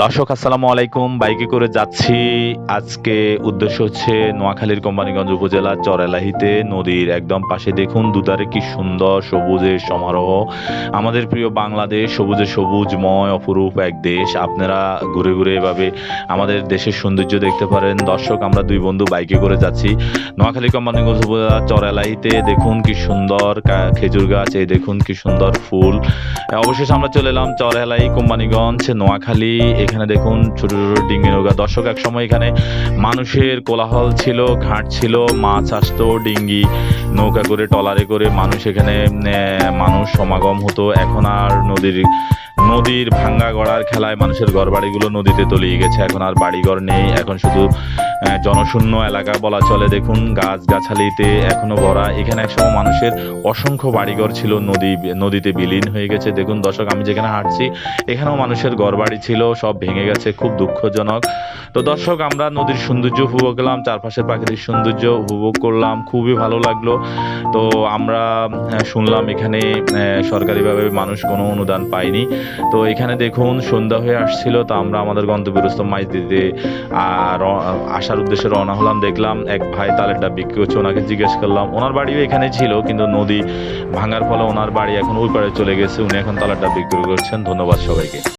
দর্শক আসসালামু আলাইকুম। বাইকে করে যাচ্ছি। আজকে উদ্দেশ্য হচ্ছে নোয়াখালীর কোম্পানীগঞ্জ উপজেলার চরএলাহিতে নদীর একদম পাশে দেখুন দুধারে কি সুন্দর সবুজের সমারোহ। আমাদের প্রিয় বাংলাদেশ সবুজে সবুজময় অপরূপ এক দেশ। আপনারা ঘুরে ঘুরে এভাবে আমাদের দেশের সৌন্দর্য দেখতে পারেন। দর্শক আমরা দুই বন্ধু বাইকে করে যাচ্ছি নোয়াখালী কোম্পানীগঞ্জ উপজেলার চরএলাহিতে। দেখুন কি সুন্দর খেজুর গাছ, এই দেখুন কি সুন্দর ফুল। অবশেষে আমরা চলে এলাম চরএলাহি কোম্পানীগঞ্জ নোয়াখালী। এখানে দেখুন ছোট ছোট ডিঙ্গি নৌকা। দর্শক এক সময় এখানে মানুষের কোলাহল ছিল, ঘাট ছিল, মাছ আসতো ডিঙ্গি নৌকা করে ট্রলারে করে মানুষ এখানে মানুষ সমাগম হতো। এখন আর নদীর ভাঙ্গা গড়ার খেলায় মানুষের ঘর বাড়িগুলো নদীতে তলিয়ে গেছে। এখন আর বাড়িঘর নেই, এখন শুধু জনশূন্য এলাকা বলা চলে। দেখুন গাছ গাছালিতে এখনো ভরা। এখানে একসময় মানুষের অসংখ্য বাড়িঘর ছিল, নদীতে বিলীন হয়ে গেছে। দেখুন দর্শক আমি যেখানে হাঁটছি এখানেও মানুষের ঘর বাড়ি ছিল, সব ভেঙে গেছে, খুব দুঃখজনক। তো দর্শক আমরা নদীর সৌন্দর্য উপভোগ করলাম, চারপাশের প্রাকৃতিক সৌন্দর্য উপভোগ করলাম, খুবই ভালো লাগলো। তো আমরা শুনলাম এখানে সরকারিভাবে মানুষ কোনো অনুদান পায়নি। তো এখানে দেখুন সন্ধ্যা হয়ে আসছিল, তো আমরা আমাদের গন্তব্যস্থল মাইজদিতে আসার উদ্দেশ্যে রওনা হলাম। দেখলাম এক ভাই তালের ডাব বিক্রি করছে, ওনাকে জিজ্ঞেস করলাম। ওনার বাড়িও এখানে ছিল, কিন্তু নদী ভাঙার ফলে ওনার বাড়ি এখন ওই পারে চলে গেছে। উনি এখন তালের ডাব বিক্রি করছেন। ধন্যবাদ সবাইকে।